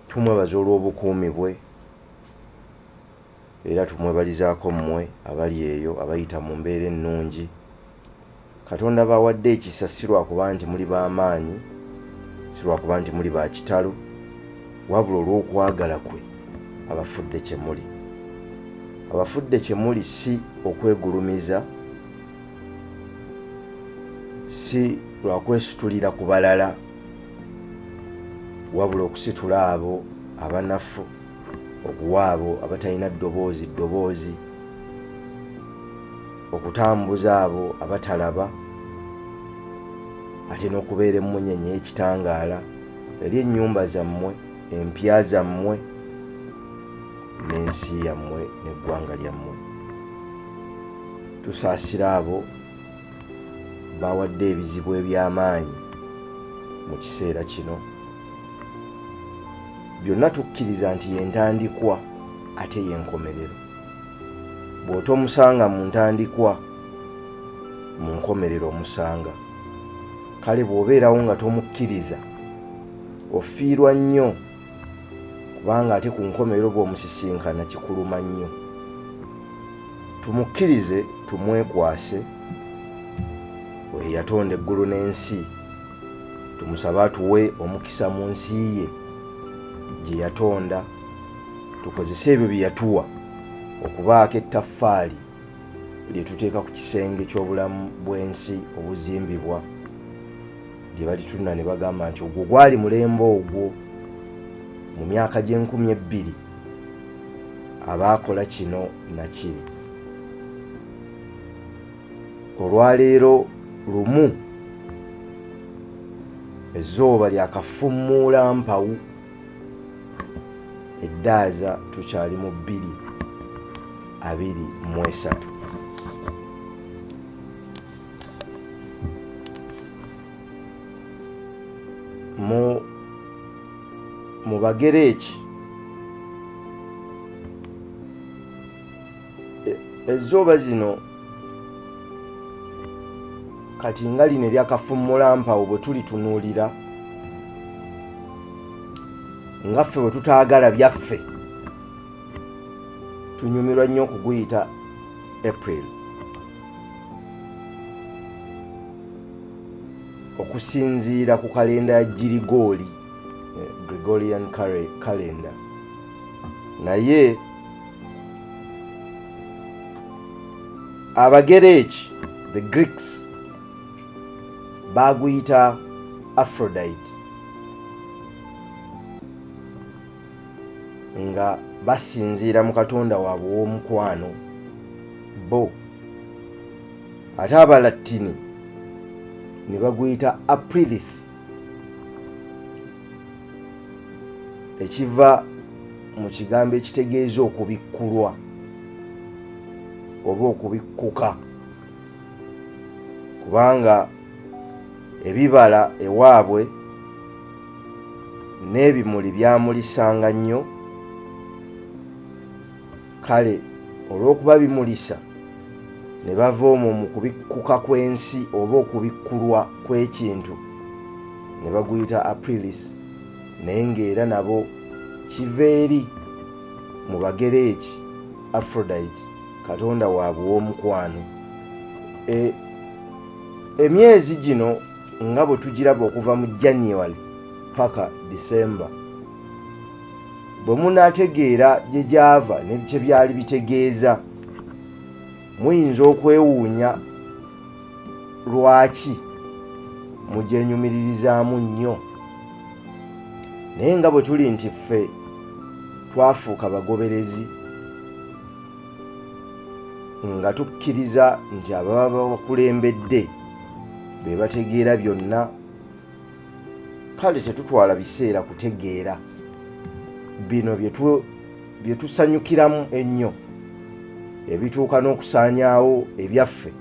tumwebaza olw'obukuumi bwe era tumwebalizaako mmwe abali eyo abayita mu mbeera ennungi. Katonda bawadde ekisa si lwakuba nti muli b'amaanyi, si lwakuba nti muli ba kitalo, wabula olw'okwagala kwe abafudde kye muli. Abafudde kye muli si okwegulumiza, si lwakwesitulira ku balala, wabula okusitula abo abanafu, okuwa abo abatalina ddoboozi, okutambuza abo abatalaba, ate n'okubeera emmunyenye y'ekitangaala eri ennyumba zammwe, empya zammwe, n'ensi yammwe n'eggwanga lyammwe. Tusaasira abo bawadde ebizibu eby'amaanyi mu kiseera kino. Byonna tukkiriza nti y'entandikwa ate y'enkomerero. Bw'otomusanga mu ntandikwa, mu nkomerero omusanga. Kale bw'obeerawo nga tomukkiriza, ofiirwa nnyo, kubanga ate ku nkomerero bw'omusisinkana kikuluma nnyo. Tumukkirize, tumwekwase, we yatonda eggulu n'ensi, tumusabe atuwe omukisa mu nsi ye gye yatonda, tukozese ebyo bye yatuwa okubaako ettaffaali lye tuteeka ku kisenge ky'obulamu bw'ensi obuzimbibwa, lye balitunda ne bagamba nti ogwo gwali mulembe ogwo mu myaka gye2,000 abaakola kino na kiri. Olwaleero lumu ezzooba lyakafummuula mpawu, eddaaza tukyali mu 2023. mu Bagereki ezzooba zino kati nga lino eryakafummula mpawu bwe tulitunuulira, nga ffe bwe tutaagala byaffe, tunyumirwa nnyo okuguyita April, okusinziira ku kalenda ya Girigooli, Gregorian calendar. Naye Abagereki, the Greeks, baguyita Aphrodite, nga basinziira mu katonda waabwe w'omukwano bo. Ate Abalatini ne baguyita Aprilis, ekiva mu kigambo ekitegeeza okubikkulwa oba okubikkuka, kubanga ebibala ewaabwe n'ebimuli byamulisanga nnyo. Kale olw'okuba bimulisa ne bava omwo mu kubikkuka kw'ensi oba okubikkulwa kw'ekintu ne baguyita Aprilis, naye ng'era nabo kiva eri mu Bagereki Aphrodite, katonda waabwe w'omukwano. Emyezi gino nga bwe tugiraba okuva mu January paka December, bwe munaategeera gye gyava ne kye byali bitegeeza, muyinza okwewuunya lwaki mugyenyumiririzaamu nnyo. Naye nga bwe tuli nti ffe twafuuka bagoberezi, nga tukkiriza nti ababa bakulembedde be bategeera byonna, kale tetutwala biseera kutegeera bino bye tusanyukiramu ennyo, ebituuka n'okusaanyaawo ebyaffe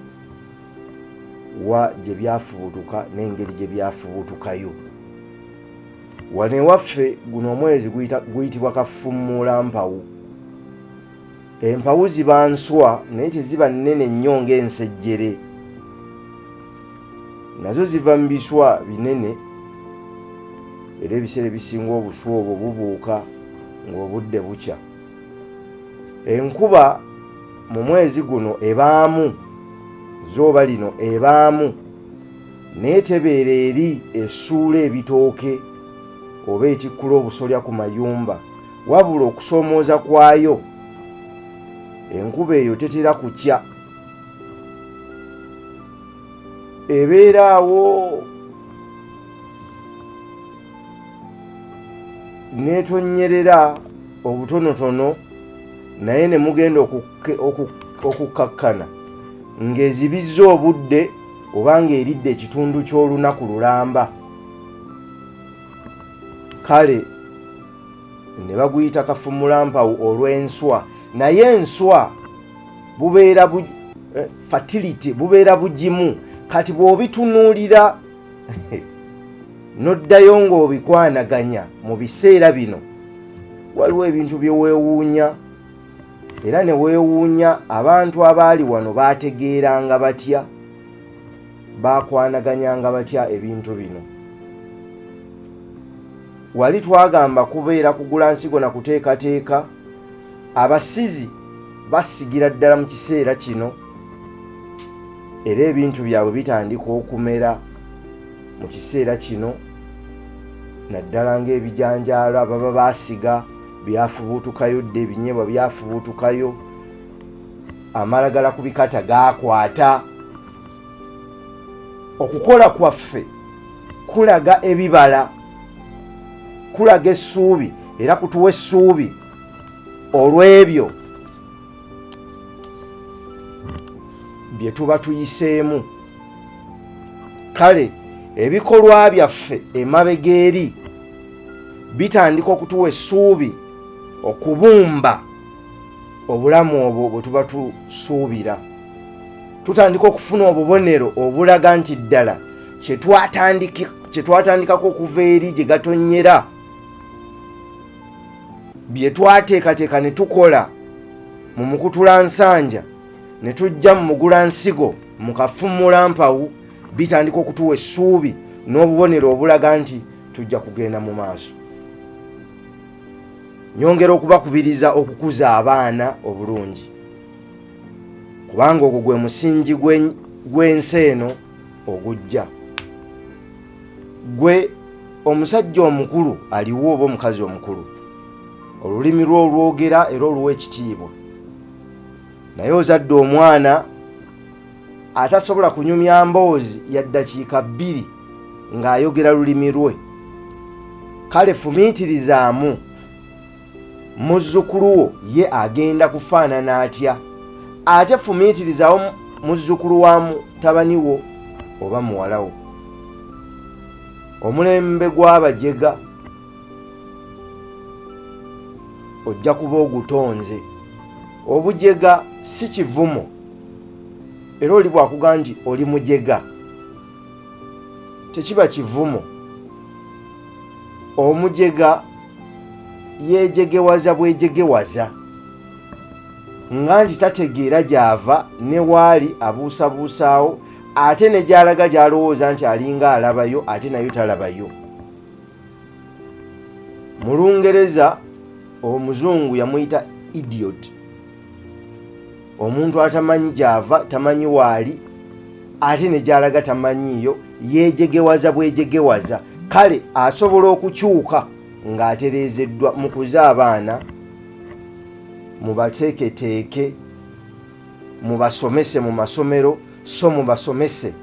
wa gye byafubutuka n'engeri gye byafubutukayo. Wano ewaffe guno omwezi guyitibwa kafummuula mpawu. Empawu ziba nswa naye teziba nnene nnyo ng'ensejjere, nazo ziva mu biswa binene era ebiseera ebisinga obusu obwo bubuuka ng'obudde bukya. Enkuba mu mwezi guno ebaamu, zooba lino ebaamu, naye tebeera eri essuula ebitooke oba etikkula obusolya ku mayumba, wabula okusoomooza kwayo enkuba eyo tetera kukya. Ebeera awo neetonyerera obutonotono, naye ne mugenda okukkakkana ng'ezibizza obudde oba ng'eridde ekitundu ky'olunaku lulamba. Kale ne baguyita kafumulampawu olw'enswa, naye enswa bubeera fertility bubeera bugimu. Kati bw'obitunuulira n'oddayo ng'obikwanaganya mu biseera bino, waliwo ebintu bye weewuunya, era ne weewuunya abantu abaali wano baategeeranga batya, baakwanaganyanga batya ebintu bino. Wali twagamba kubeera kugula nsigo na kuteekateeka, abasizi basigira ddala mu kiseera kino, era ebintu byabwe bitandika okumera mu kiseera kino, naddala ng'ebijanjaalo ababa baasiga byafubuutukayo dde, ebinyeebwa byafubuutukayo, amalagala ku bikata gaakwata. Okukola kwaffe kulaga ebibala, kulaga essuubi, era kutuwa essuubi olw'ebyo bye tuba tuyiseemu. Kale ebikolwa byaffe emabega eri bitandika okutuwa essuubi, okubumba obulamu obwo bwe tuba tusuubira. Tutandika okufuna obubonero obulaga nti ddala kye twatandikako okuva eri gye gatonyera, bye twateekateeka ne tukola mu mukutulansanja ne tujja mu mugulansigo mu kafumulampawu, bitandika okutuwa essuubi n'obubonero obulaga nti tujja kugenda mu maaso. Nyongera okubakubiriza okukuza abaana obulungi, kubanga ogwo gwe musingi gw'ensi eno ogujja. Gwe omusajja omukulu aliwo oba omukazi omukulu, olulimi lwo olwogera era oluwa ekitiibwa, naye ozadde omwana atasobola kunyumya mboozi ya ddakiika 2 ng'ayogera lulimi lwe. Kale fumiitirizaamu muzzukulu wo ye agenda kufaanana atya, ate fumiitirizaawo muzzukulu wa mutabani wo oba muwala wo. Omulembe gw'abajega ojja kuba ogutonze. Obujega si kivumo, era oli bw'akugamba nti oli mujega tekiba kivumo. Omujega yeejegewaza bwejegewaza, nga nti tategeera gy'ava ne waali abuusabuusaawo, ate ne gy'alaga gy'alowooza nti alinga alabayo, ate nayo talabayo. Mu Lungereza omuzungu yamuyita idiot, omuntu atamanyi gy'ava, tamanyi waali, ate ne gy'alaga tamanyiiyo, yeejegewaza bwejegewaza. Kale asobola okukyuka ng'atereezeddwa. Mukuze abaana, mubateeketeeke, mubasomese mu masomero, so mubasomese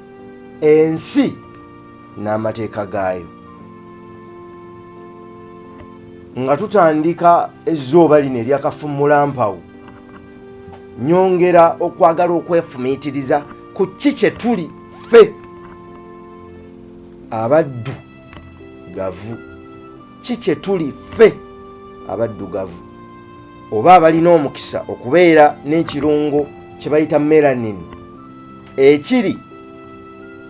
ensi n'amateeka gaayo. Nga tutandika ezzooba lino eryakafumulampawu, nyongera okwagala okwefumiitiriza ku kye tuli ffe abaddugavu. Kye tuli ffe abaddugavu, oba abalina omukisa okubeera n'ekirungo kye bayita melanin ekiri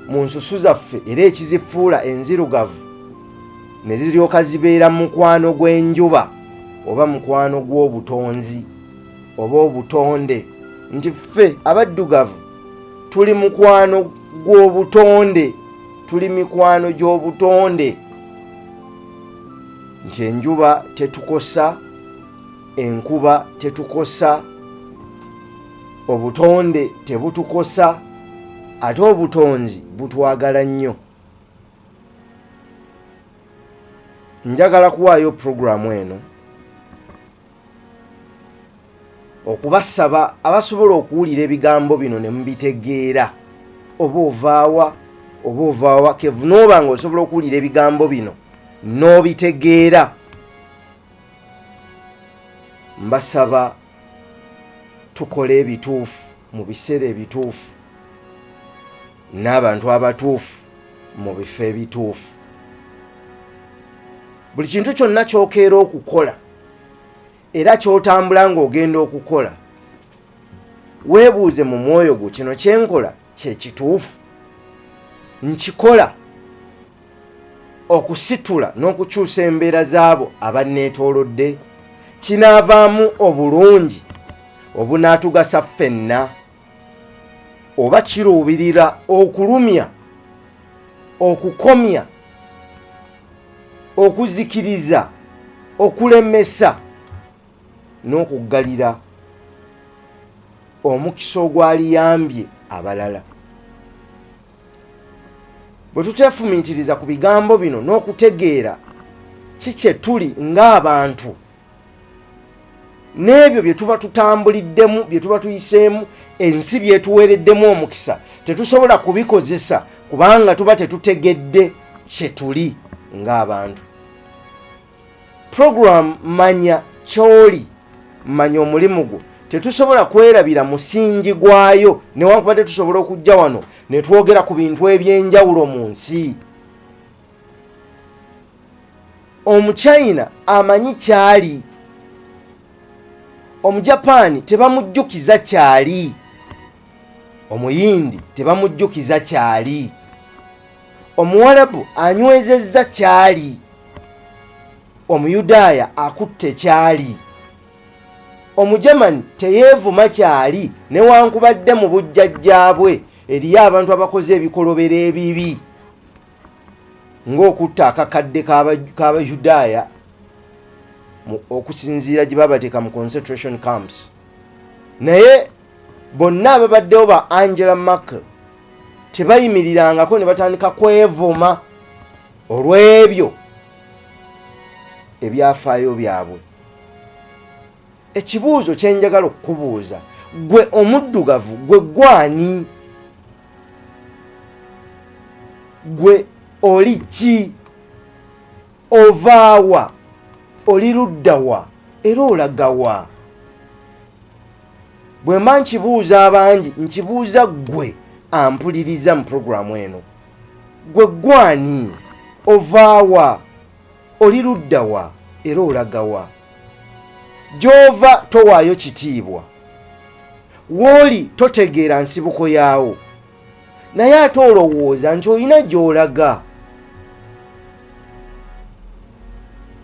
mu nsusu zaffe, era ekizifuula enzirugavu ne ziryoka zibeera mukwano gw'enjuba oba mukwano gw'obutonzi oba obutonde. Nti ffe abaddugavu tuli mukwano gw'obutonde, tuli mikwano gy'obutonde. nti enjuba tetukosa, enkuba tetukosa, obutonde tebutukosa, ate obutonzi butwagala nnyo. Njagala kuwaayo puroguramu eno okubasaba abasobola okuwulira ebigambo bino ne mubitegeera, oba ovaawa kevu nooba nga osobola okuwulira ebigambo bino n'obitegeera, mbasaba tukole ebituufu mu biseera ebituufu n'abantu abatuufu mu bifo ebituufu. Buli kintu kyonna kyokeera okukola era kyotambula ng'ogenda okukola, weebuuze mu mwoyo gwo, kino kyenkola kye kituufu? Nkikola okusitula n'okukyusa embeera z'abo abanneetoolodde? Kinaavaamu obulungi obunaatugasa ffenna, oba kiruubirira okulumya, okukomya, okuzikiriza, okulemesa n'okuggalira omukisa ogwaliyambye abalala? Bwe tuteefumiitiriza ku bigambo bino n'okutegeera kikye tuli ng'abantu, n'ebyo bye tuba tutambuliddemu, bye tuba tuyiseemu, ensi byetuweereddemu omukisa, tetusobola kubikozesa kubanga tuba tetutegedde kye tuli ng'abantu. Program manya kyoli, manya omulimu gwo. Tetusobola kwerabira musingi gwayo newankubadde tusobola okujja wano ne twogera ku bintu eby'enjawulo mu nsi. Omuchina amanyi kyali, Omujapani tebamujjukiza kyali, Omuyindi tebamujjukiza kyali, Omuwarabu anywezezza kyali, Omuyudaaya akutte kyali, Omujamani teyeevuma kyali newankubadde mu bujjajjaabwe eriyo abantu abakoze ebikolobero ebibi ng'okutta akakadde k'Abayudaaya okusinziira gye babateeka mu concentration camps. Naye bonna ababaddewo ba Angela Merkel tebayimirirangako ne batandika kwevuma olw'ebyo ebyafaayo byabwe. Ekibuuzo kye njagala okukubuuza, gwe omuddugavu, gwe gwani? Gwe oli ki? Ovaawa? Oli luddawa? Era olagawa? Bwe mba nkibuuza abangi, nkibuuza gwe ampuliriza mu puroguramu eno. Gwe gwani? Ovaawa? Oli luddawa? Era olagawa? Gy'ova towaayo kitiibwa, w'oli totegeera nsibuko yaawo, naye ate olowooza nti olina gy'olaga.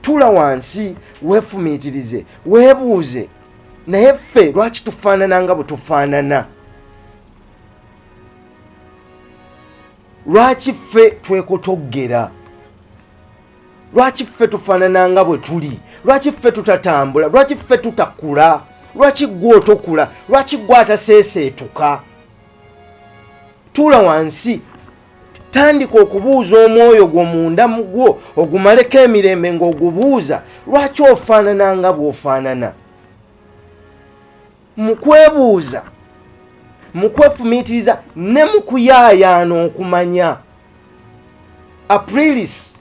Tula wansi weefumiitirize, weebuuze, naye ffe lwaki tufaanana nga bwe tufaanana? Lwaki ffe twekotoggera? Lwaki ffe tufaanana nga bwe tuli? Lwaki ffe tutatambula? Lwaki ffe tutakula? Lwaki gwe otokula? Lwaki gwe ataseeseetuka? Tuula wansi, tandika okubuuza omwoyo gwo munda mu gwo, ogumaleko emirembe ng'ogubuuza, lwaki ofaanana nga bw'ofaanana? Mu kwebuuza, mu kwefumiitiriza ne mu kuyaayaana okumanya. Aprilis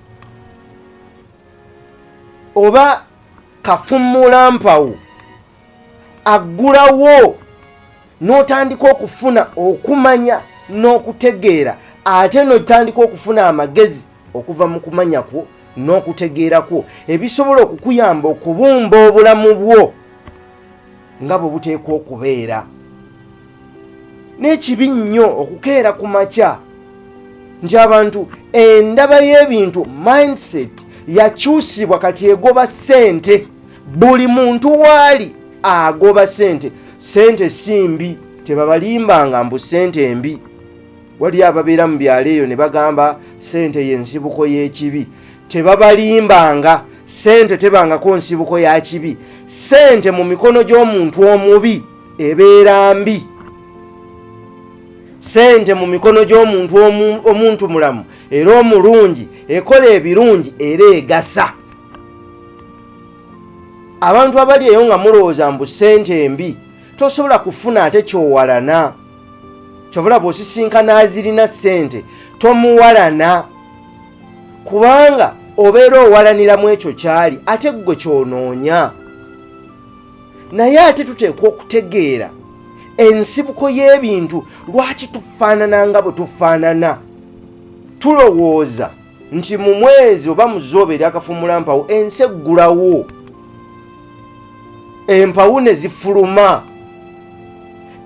oba Kafumulampawu aggulawo n'otandika okufuna okumanya n'okutegeera, ate n'otandika okufuna amagezi okuva mu kumanya kwo n'okutegeera kwo ebisobola okukuyamba okubumba obulamu bwo nga bwe buteekwa okubeera. N'ekibi nnyo okukeera ku makya nti abantu endaba y'ebintu, mindset yakyusibwa kati egoba ssente. Buli muntu waali agoba ssente. Ssente si mbi, tebabalimbanga mbu ssente mbi. Waliyo ababeera mu byalo eyo ne bagamba ssente y'ensibuko y'ekibi. Tebabalimbanga, Ssente tebangako nsibuko ya kibi. Ssente mu mikono gy'omuntu omubi ebeera mbi. Ssente mu mikono gy'omuntu omuntu mulamu era omulungi ekola ebirungi era egasa. Abantu abali eyo nga mulowooza mbu ssente embi tosobola kufuna ate kyowalana. Kyobula bw'osisinkana azirina ssente tomuwalana, kubanga obeera owalaniramu ekyo kyali ate ggwe kyonoonya. Naye ate tuteekwa okutegeera ensibuko y'ebintu lwaki tufaanana nga bwe tufaanana. Tulowooza nti mu mwezi oba mu zzooba eryakafumulampawu ensi eggulawo, empawu ne zifuluma,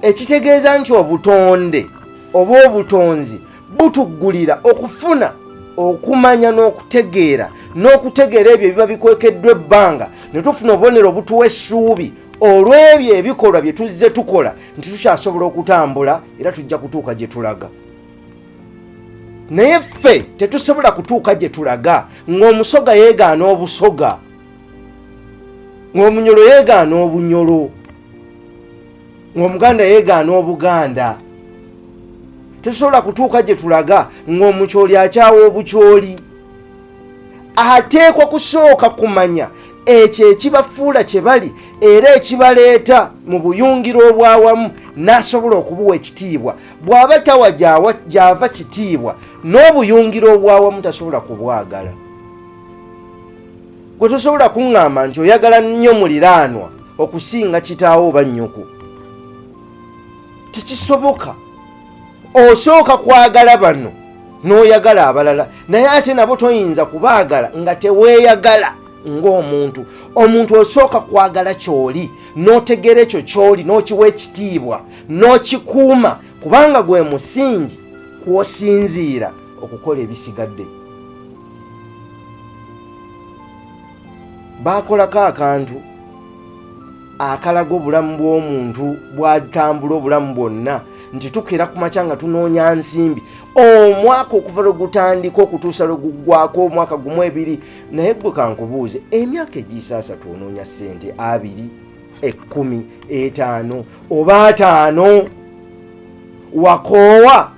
ekitegeeza nti obutonde oba obutonzi butuggulira okufuna okumanya n'okutegeera ebyo ebiba bikwekeddwa ebbanga, ne tufuna obubonero obutuwa essuubi olw'ebyo ebikolwa bye tuzze tukola nti tukyasobola okutambula era tujja kutuuka gye tulaga. Naye ffe tetusobola kutuuka gye tulaga ng'omusoga yeegaana obusoga, ng'omunyolo yeegaana obunyolo, ng'omuganda yeegaana obuganda. Tetusobola kutuuka gye tulaga ng'omukyoli akyawa obukyoli. Ateekwa kusooka kumanya ekyo ekibafuula kye bali era ekibaleeta mu buyungiro obwawamu n'asobola okubuwa ekitiibwa. Bw'aba tawa gy'ava kitiibwa n'obuyungiro obwawamu tasobola kubwagala. Gwe tosobola kuŋŋamba nti oyagala nnyo muliraanwa okusinga kitaawo oba nnyoko. Tekisoboka. Osooka kwagala bano n'oyagala abalala, naye ate nabo toyinza kubaagala nga teweeyagala ng'omuntu. Omuntu osooka kwagala ky'oli, n'otegeera ekyo ky'oli n'okiwa ekitiibwa n'okikuuma, kubanga gwe musingi kw'osinziira okukola ebisigadde. Baakolako akantu akalaga obulamu bw'omuntu bw'atambula obulamu bwonna nti tukera ku makya nga tunoonya nsimbi. Omwaka okuva lwe gutandika okutuusa lwe guggwako omwaka gumu ebiri. Naye gwe kankubuuze, emyaka egisaasa twonoonya ssente 2, 10, 5 oba 5. Wakoowa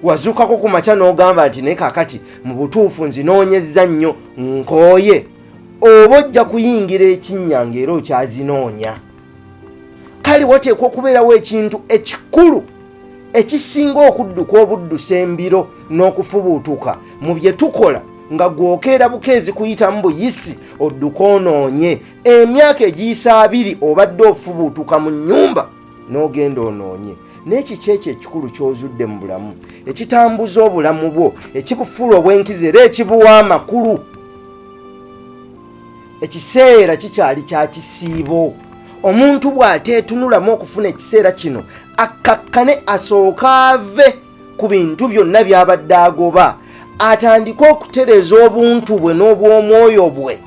wazuukako ku makya n'ogamba nti naye kaakati mu butuufu nzinoonyezza nnyo nkooye, oba ojja kuyingira ekinnyanga era okyazinoonya. Kale wateekwa okubeerawo ekintu ekikulu ekisinga okudduka obuddusa embiro n'okufubuutuka mu bye tukola, nga gwokeera bukeezi kuyitamu buyisi odduka onoonye. Emyaka egiyisa 2 obadde ofubuutuka mu nnyumba n'ogenda onoonye. N'ekiki ekyo ekikulu ky'ozudde mu bulamu ekitambuza obulamu bwo, ekibufuula obwenkize era ekibuwa amakulu. Ekiseera kikyali kya kisiibo. Omuntu bw'ateetunulamu okufuna ekiseera kino akkakkane asooke ave ku bintu byonna by'abadde agoba, atandike okutereeza obuntu bwe n'obw'omwoyo bwe,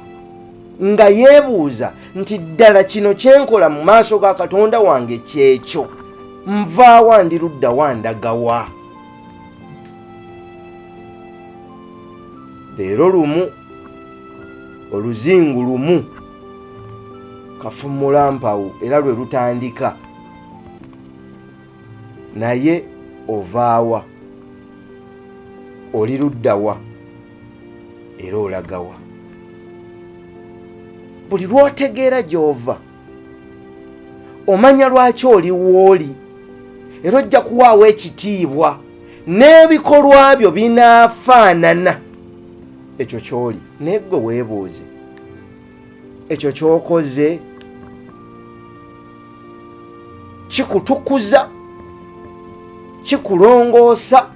nga yeebuuza nti ddala kino kyenkola mu maaso ga Katonda wange kyekyo, nvaawa ndi ludda wandagawa. Leero lumu oluzingu lumu kafumulampawu era lwe lutandika, naye ovaawa, oli luddawa era olagawa. Buli lw'otegeera gy'ova omanya lwaki oli w'oli era ojja kuwaawo ekitiibwa n'ebikolwa byo binaafaanana ekyo ky'oli. Naye ggwe weebuuze, ekyo ky'okoze kikutukuza, kikulongoosa,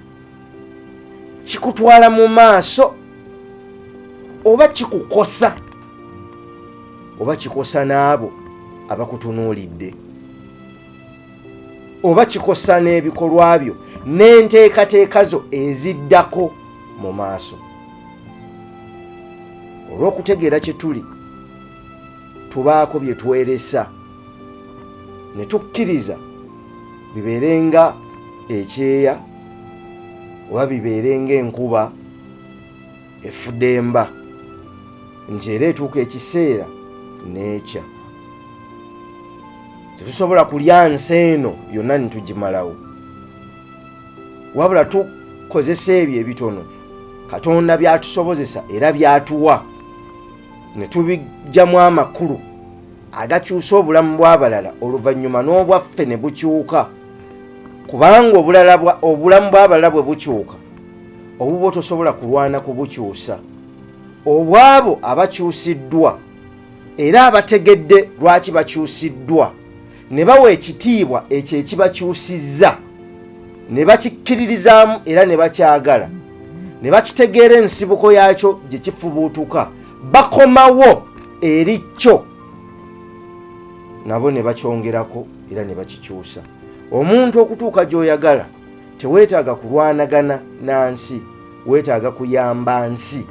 kikutwala mu maaso, oba kikukosa, oba kikosa n'abo abakutunuulidde, oba kikosa n'ebikolwa byo n'enteekateeka zo eziddako mu maaso. Olw'okutegeera kye tuli, tubaako bye tweresa ne tukkiriza bibeerenga ekyeya oba bibeerenga enkuba efudde emba nti era etuuka ekiseera n'ekya. Tetusobola kulya nsi eno yonna nitugimalawo, wabula tukozesa ebyo ebitono Katonda byatusobozesa era byatuwa, ne tubijjamu amakulu agakyusa obulamu bw'abalala oluvannyuma n'obwaffe ne bukyuka. Kubanga obulamu bw'abalala bwe bukyuka, obubwo tosobola kulwana kubukyusa. Obwabo abakyusiddwa era abategedde lwaki bakyusiddwa, ne bawa ekitiibwa ekyo ekibakyusizza, ne bakikkiririzaamu era ne bakyagala, ne bakitegeera ensibuko yaakyo gye kifubuutuka, bakomawo eri kyo, nabo ne bakyongerako era ne bakikyusa. Omuntu okutuuka gy'oyagala teweetaaga kulwanagana na nsi, weetaaga kuyamba nsi,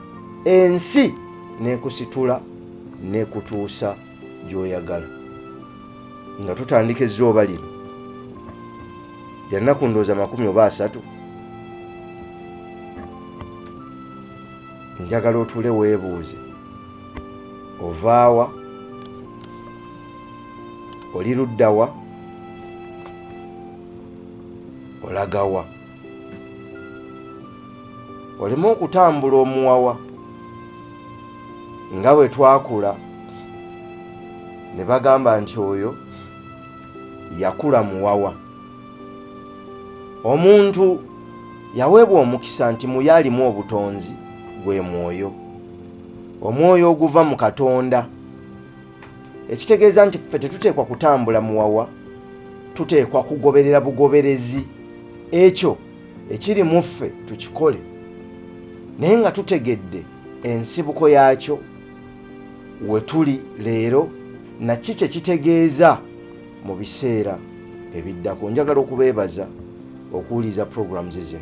ensi n'ekusitula n'ekutuusa gy'oyagala. Nga tutandika ezzooba lino lya nnaku ndowooza 30 njagala otuule weebuuze, ovaawa, oli luddawa, olagawa? Oleme okutambula omuwawa nga bwe twakula ne bagamba nti oyo yakula muwawa. Omuntu yaweebwa omukisa nti muye alimu obutonzi gwe mwoyo, omwoyo oguva mu Katonda. Ekitegeeza nti ffe tetuteekwa kutambula muwawa, tuteekwa kugoberera bugoberezi. Ekyo ekiri mu ffe tukikole, naye nga tutegedde ensibuko yaakyo we tuli leero na kiki kitegeeza mu biseera ebiddako. Njagala okubeebaza okuwuliza programs zino.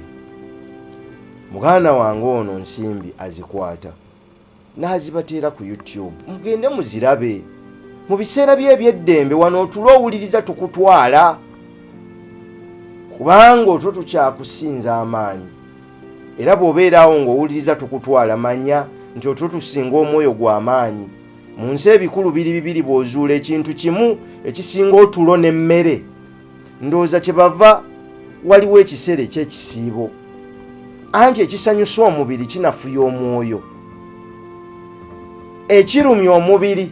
Muganda wange ono Nsimbi azikwata n'azibateera ku YouTube, mugende muzirabe. Mu biseera bye eby'eddembe wano otulo owuliriza tukutwala, kubanga otwo tukyakusinza amaanyi. Era bw'obeerawo ng'owuliriza tukutwala, manya nti otwo tusinga omwoyo gw'amaanyi. Mu nsi ebikulu bibiri bw'ozuula ekintu kimu ekisinga otulo n'emmere, ndowooza kye bava waliwo ekiseera eky'ekisiibo, anti ekisanyusa omubiri kinafuya omwoyo. Ekirumya omubiri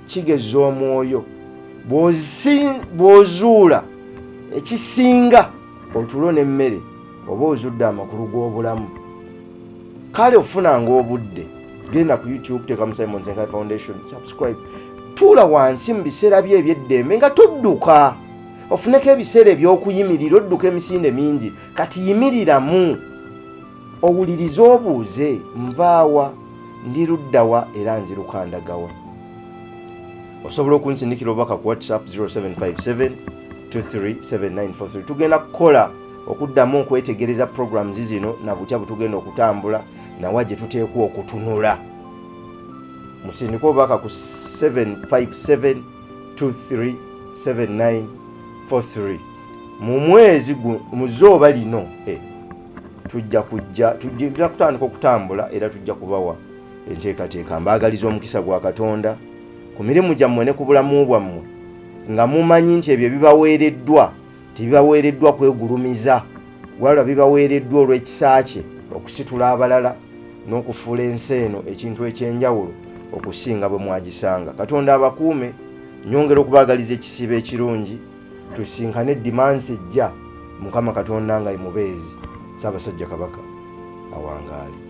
kigezza omwoyo. Bw'ozuula ekisinga otulo n'emmere, oba ozudde amakulu g'obulamu. Kale ofunanga obudde, genda ku YouTube, teekamu Simon Ssenkaayi Foundation, subscribe, tuula wansi mu biseera bye eby'eddembe nga todduka. Ofuneko ebiseera eby'okuyimirira, odduka emisinde mingi, kati yimiriramu, owulirize, obuuze, nvaawa, ndi luddawa era nzirukandagawa. Osobola okunsindikira obubaka ku Watsapp 0757 237943. Tugenda kukola okuddamu okwetegereza programs zino na butya butugenda okutambula nawa gye tuteekwa okutunula. Musindika obubaka ku 757 237943. Mu mwezi mu zzooba lino tujja kutandika okutambula era tujja kubawa enteekateeka. Mbaagaliza omukisa gwa Katonda ku mirimu gyammwe ne ku bulamu bwammwe, nga mumanyi nti ebyo bibaweereddwa, tebibaweereddwa kwegulumiza, wabula bibaweereddwa olw'ekisa kye okusitula abalala n'okufuula ensi eno ekintu ekyenjawulo okusinga bwe mwagisanga. Katonda abakuume. Nyongera okubaagaliza ekisiibo ekirungi. Tusinkane dimansi ejja, Mukama Katonda nga ye mubeezi. Ssaabasajja Kabaka awangaale.